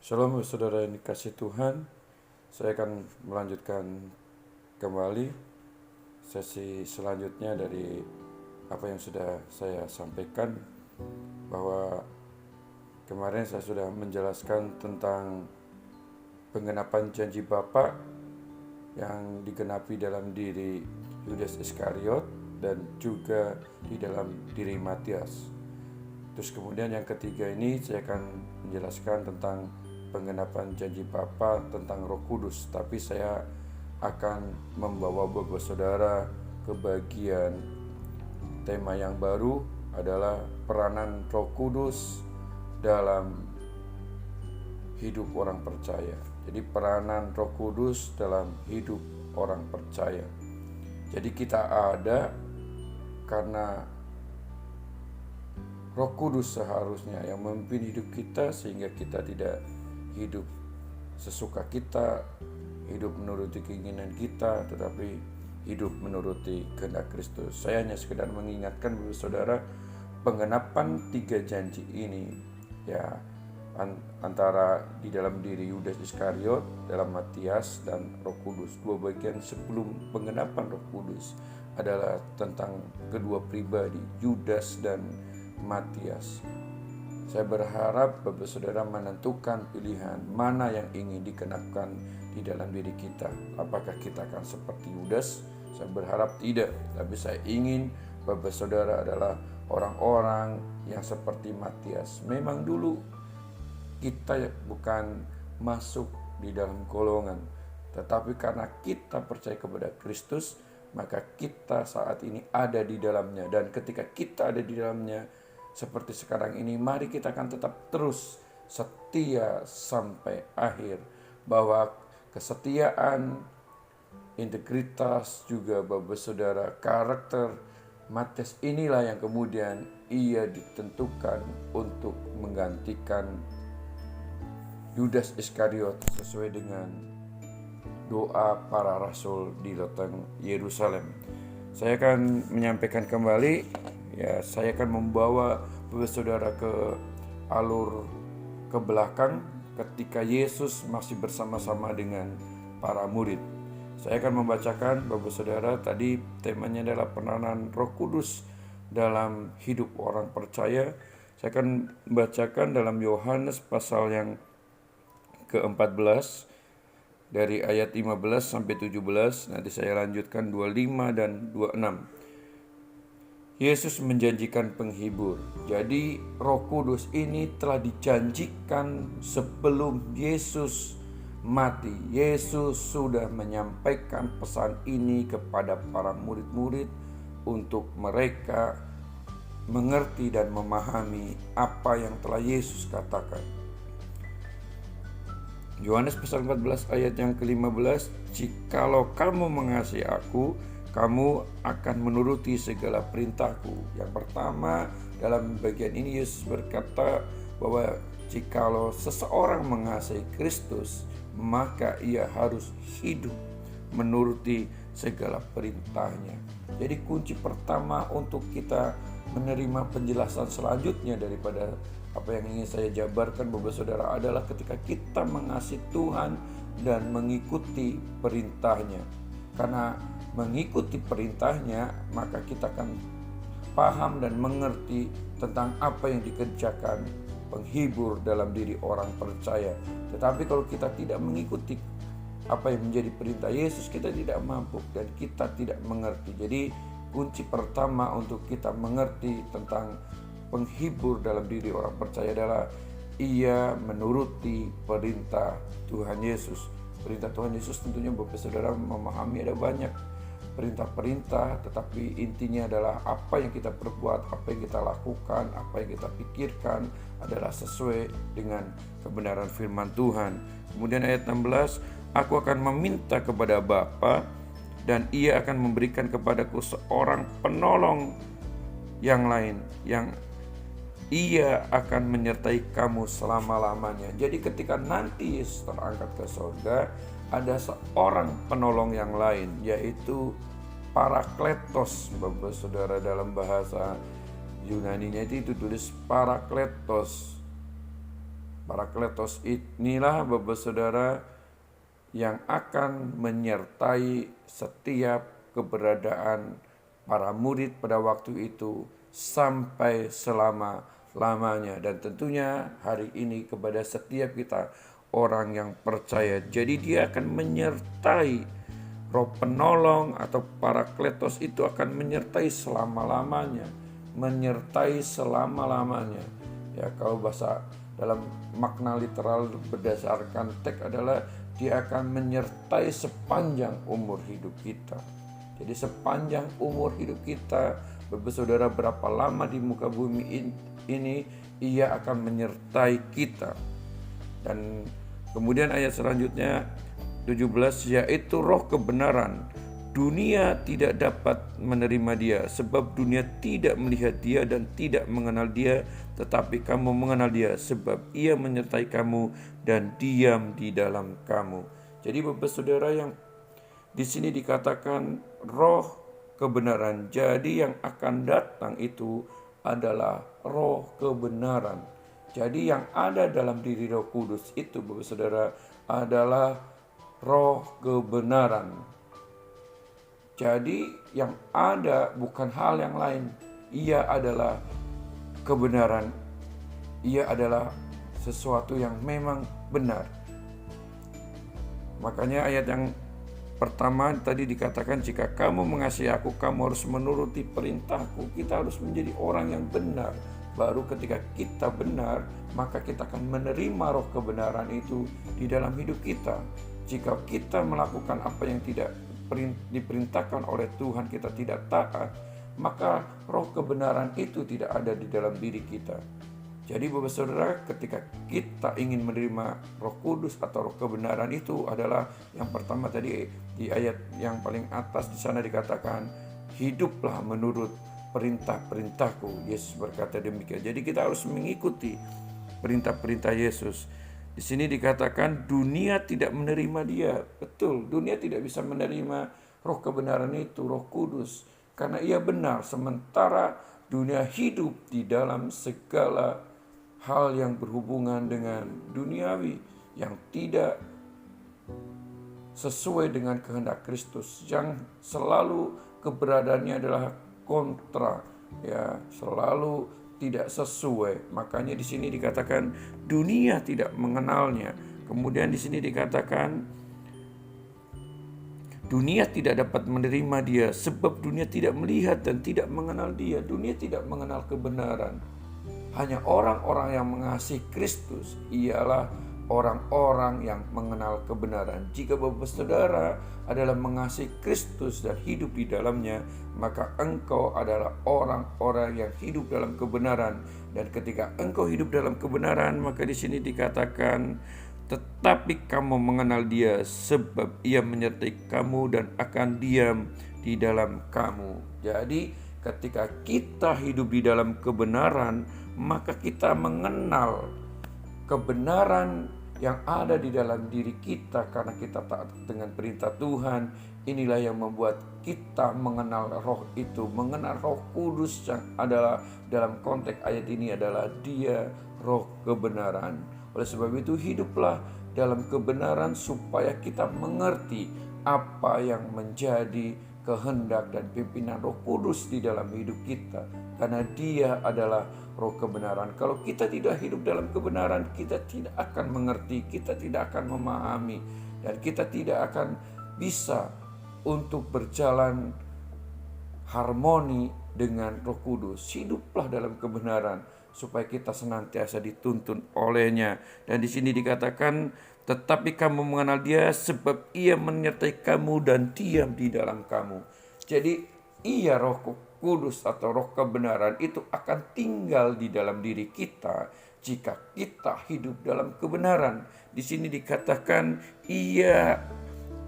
Shalom saudara yang dikasih Tuhan. Saya akan melanjutkan kembali sesi selanjutnya dari apa yang sudah saya sampaikan, bahwa kemarin saya sudah menjelaskan tentang penggenapan janji Bapa yang digenapi dalam diri Yudas Iskariot dan juga di dalam diri Matias. Terus kemudian yang ketiga ini saya akan menjelaskan tentang penggenapan janji Bapa tentang Roh Kudus, tapi saya akan membawa Bapak Saudara ke bagian tema yang baru, adalah peranan Roh Kudus dalam hidup orang percaya. Jadi peranan Roh Kudus dalam hidup orang percaya. Jadi kita ada karena Roh Kudus seharusnya yang memimpin hidup kita, sehingga kita tidak hidup sesuka kita, hidup menuruti keinginan kita, tetapi hidup menuruti kehendak Kristus. Saya hanya sekedar mengingatkan Bapak Saudara, penggenapan 3 janji ini ya antara di dalam diri Yudas Iskariot, dalam Matias, dan Roh Kudus. 2 bagian sebelum penggenapan Roh Kudus adalah tentang kedua pribadi, Yudas dan Matias. Saya berharap Bapak Saudara menentukan pilihan mana yang ingin dikenapkan di dalam diri kita. Apakah kita akan seperti Yudas? Saya berharap tidak, tapi saya ingin Bapak Saudara adalah orang-orang yang seperti Matias. Memang dulu kita bukan masuk di dalam golongan, tetapi karena kita percaya kepada Kristus, maka kita saat ini ada di dalamnya. Dan ketika kita ada di dalamnya seperti sekarang ini, mari kita akan tetap terus setia sampai akhir. Bahwa kesetiaan, integritas, juga Bapak Saudara, karakter Matias inilah yang kemudian ia ditentukan untuk menggantikan Yudas Iskariot sesuai dengan doa para rasul di loteng Yerusalem. Saya akan menyampaikan kembali, saya akan membawa Bapak Saudara ke alur ke belakang ketika Yesus masih bersama-sama dengan para murid. Saya akan membacakan Bapak Saudara, tadi temanya adalah peranan Roh Kudus dalam hidup orang percaya. Saya akan membacakan dalam Yohanes pasal yang ke-14 dari ayat 15 sampai 17. Nanti saya lanjutkan 25 dan 26. Yesus menjanjikan penghibur. Jadi Roh Kudus ini telah dijanjikan sebelum Yesus mati. Yesus sudah menyampaikan pesan ini kepada para murid-murid untuk mereka mengerti dan memahami apa yang telah Yesus katakan. Yohanes pasal 14 ayat yang ke-15, "Jikalau kamu mengasihi aku, kamu akan menuruti segala perintahku." Yang pertama, dalam bagian ini Yesus berkata bahwa jikalau seseorang mengasihi Kristus, maka ia harus hidup menuruti segala perintahnya. Jadi kunci pertama untuk kita menerima penjelasan selanjutnya daripada apa yang ingin saya jabarkan Bapak Saudara adalah ketika kita mengasihi Tuhan dan mengikuti perintahnya. Karena mengikuti perintahnya, maka kita akan paham dan mengerti tentang apa yang dikerjakan penghibur dalam diri orang percaya. Tetapi kalau kita tidak mengikuti apa yang menjadi perintah Yesus, kita tidak mampu dan kita tidak mengerti. Jadi kunci pertama untuk kita mengerti tentang penghibur dalam diri orang percaya adalah ia menuruti perintah Tuhan Yesus. Perintah Tuhan Yesus tentunya Bapak Saudara memahami ada banyak perintah-perintah, tetapi intinya adalah apa yang kita perbuat, apa yang kita lakukan, apa yang kita pikirkan adalah sesuai dengan kebenaran firman Tuhan. Kemudian ayat 16, "Aku akan meminta kepada Bapa dan ia akan memberikan kepadaku seorang penolong yang lain, yang ia akan menyertai kamu selama-lamanya." Jadi ketika nanti Yesus terangkat ke surga, ada seorang penolong yang lain, yaitu Parakletos. Bapak Saudara, dalam bahasa Yunaninya itu tulis Parakletos. Parakletos inilah Bapak Saudara yang akan menyertai setiap keberadaan para murid pada waktu itu sampai selama-lamanya. Dan tentunya hari ini kepada setiap kita orang yang percaya. Jadi dia akan menyertai Roh penolong atau parakletos itu akan menyertai selama-lamanya. Menyertai selama-lamanya. Ya, kalau bahasa dalam makna literal berdasarkan teks adalah dia akan menyertai sepanjang umur hidup kita. Jadi sepanjang umur hidup kita, Bapak Saudara, berapa lama di muka bumi ini, ia akan menyertai kita. Dan kemudian ayat selanjutnya 17, yaitu roh kebenaran. Dunia tidak dapat menerima dia, sebab dunia tidak melihat dia dan tidak mengenal dia, tetapi kamu mengenal dia, sebab ia menyertai kamu dan diam di dalam kamu. Jadi Bapak Saudara, yang di sini dikatakan roh kebenaran. Jadi yang akan datang itu adalah roh kebenaran. Jadi yang ada dalam diri Roh Kudus itu, Bapak Saudara, adalah roh kebenaran. Jadi yang ada bukan hal yang lain. Ia adalah kebenaran. Ia adalah sesuatu yang memang benar. Makanya ayat yang pertama tadi dikatakan, jika kamu mengasihi aku, kamu harus menuruti perintahku. Kita harus menjadi orang yang benar. Baru ketika kita benar, maka kita akan menerima roh kebenaran itu di dalam hidup kita. Jika kita melakukan apa yang tidak diperintahkan oleh Tuhan, kita tidak taat, maka roh kebenaran itu tidak ada di dalam diri kita. Jadi Bapak Saudara, ketika kita ingin menerima Roh Kudus atau roh kebenaran itu adalah yang pertama tadi di ayat yang paling atas di sana dikatakan, hiduplah menurut perintah-perintahku. Yesus berkata demikian. Jadi kita harus mengikuti perintah-perintah Yesus. Di sini dikatakan dunia tidak menerima dia. Betul, dunia tidak bisa menerima roh kebenaran itu, Roh Kudus, karena ia benar. Sementara dunia hidup di dalam segala hal yang berhubungan dengan duniawi, yang tidak sesuai dengan kehendak Kristus, yang selalu keberadaannya adalah kontra, ya, selalu tidak sesuai. Makanya di sini dikatakan dunia tidak mengenalnya. Kemudian di sini dikatakan dunia tidak dapat menerima dia, sebab dunia tidak melihat dan tidak mengenal dia. Dunia tidak mengenal kebenaran. Hanya orang-orang yang mengasihi Kristus ialah orang-orang yang mengenal kebenaran. Jika Bapak Saudara adalah mengasihi Kristus dan hidup di dalamnya, maka engkau adalah orang-orang yang hidup dalam kebenaran. Dan ketika engkau hidup dalam kebenaran, maka di sini dikatakan, tetapi kamu mengenal dia, sebab ia menyertai kamu dan akan diam di dalam kamu. Jadi ketika kita hidup di dalam kebenaran, maka kita mengenal kebenaran yang ada di dalam diri kita karena kita taat dengan perintah Tuhan. Inilah yang membuat kita mengenal roh itu, mengenal Roh Kudus yang adalah dalam konteks ayat ini adalah dia roh kebenaran. Oleh sebab itu hiduplah dalam kebenaran supaya kita mengerti apa yang menjadi kehendak dan pimpinan Roh Kudus di dalam hidup kita, karena dia adalah roh kebenaran. Kalau kita tidak hidup dalam kebenaran, kita tidak akan mengerti, kita tidak akan memahami, dan kita tidak akan bisa untuk berjalan harmoni dengan Roh Kudus. Hiduplah dalam kebenaran supaya kita senantiasa dituntun olehnya. Dan di sini dikatakan, tetapi kamu mengenal dia sebab ia menyertai kamu dan diam di dalam kamu. Jadi ia Roh Kudus atau roh kebenaran itu akan tinggal di dalam diri kita jika kita hidup dalam kebenaran. Di sini dikatakan ia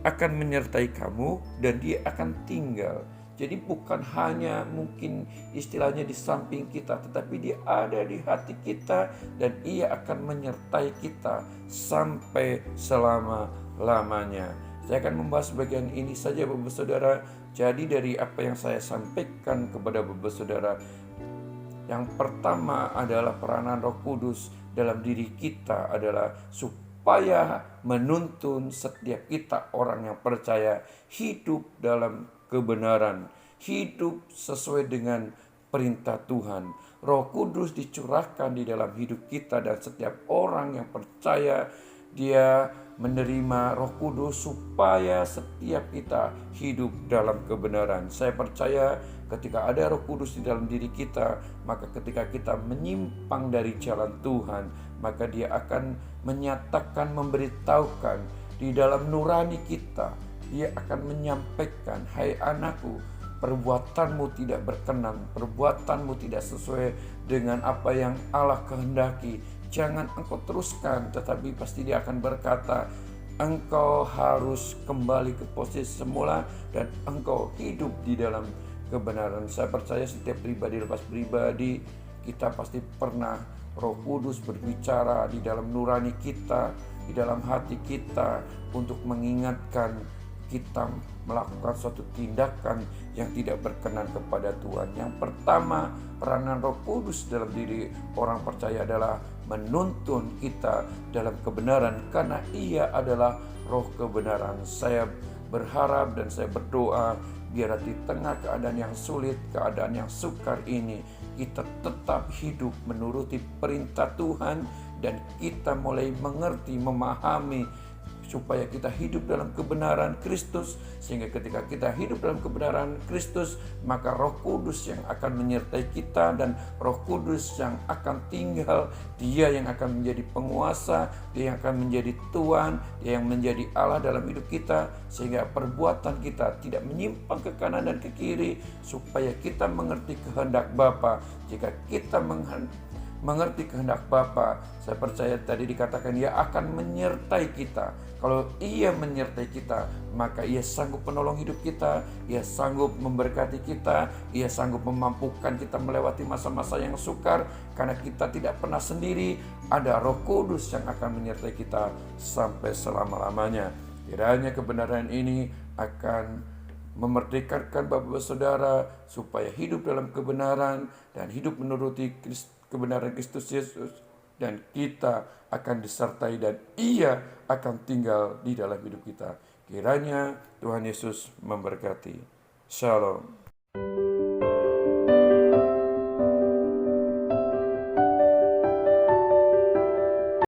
akan menyertai kamu dan dia akan tinggal. Jadi bukan hanya mungkin istilahnya di samping kita, tetapi dia ada di hati kita dan ia akan menyertai kita sampai selama-lamanya. Saya akan membahas bagian ini saja Bapak Saudara. Jadi dari apa yang saya sampaikan kepada Bapak Saudara, yang pertama adalah peranan Roh Kudus dalam diri kita adalah supaya menuntun setiap kita orang yang percaya hidup dalam kebenaran, hidup sesuai dengan perintah Tuhan. Roh Kudus dicurahkan di dalam hidup kita, dan setiap orang yang percaya dia menerima Roh Kudus supaya setiap kita hidup dalam kebenaran. Saya percaya ketika ada Roh Kudus di dalam diri kita, maka ketika kita menyimpang dari jalan Tuhan, maka dia akan menyatakan, memberitahukan di dalam nurani kita. Dia akan menyampaikan, hai anakku, perbuatanmu tidak berkenan, perbuatanmu tidak sesuai dengan apa yang Allah kehendaki. Jangan engkau teruskan, tetapi pasti dia akan berkata, engkau harus kembali ke posisi semula dan engkau hidup di dalam kebenaran. Saya percaya setiap pribadi lepas pribadi, kita pasti pernah Roh Kudus berbicara di dalam nurani kita, di dalam hati kita, untuk mengingatkan kita melakukan suatu tindakan yang tidak berkenan kepada Tuhan. Yang pertama, peranan Roh Kudus dalam diri orang percaya adalah menuntun kita dalam kebenaran, karena Ia adalah Roh kebenaran. Saya berharap dan saya berdoa biar di tengah keadaan yang sulit, keadaan yang sukar ini, kita tetap hidup menuruti perintah Tuhan, dan kita mulai mengerti, memahami, supaya kita hidup dalam kebenaran Kristus. Sehingga ketika kita hidup dalam kebenaran Kristus, maka Roh Kudus yang akan menyertai kita, dan Roh Kudus yang akan tinggal, Dia yang akan menjadi penguasa, Dia yang akan menjadi Tuhan, Dia yang menjadi Allah dalam hidup kita, sehingga perbuatan kita tidak menyimpang ke kanan dan ke kiri, supaya kita mengerti kehendak Bapa. Jika kita mengerti kehendak Bapa, saya percaya tadi dikatakan Ia akan menyertai kita. Kalau Ia menyertai kita, maka Ia sanggup menolong hidup kita, Ia sanggup memberkati kita, Ia sanggup memampukan kita melewati masa-masa yang sukar, karena kita tidak pernah sendiri. Ada Roh Kudus yang akan menyertai kita sampai selama-lamanya. Kiranya kebenaran ini akan memerdekakan Bapak Saudara supaya hidup dalam kebenaran dan hidup menuruti kebenaran Kristus Yesus, dan kita akan disertai dan Ia akan tinggal di dalam hidup kita. Kiranya Tuhan Yesus memberkati. Shalom.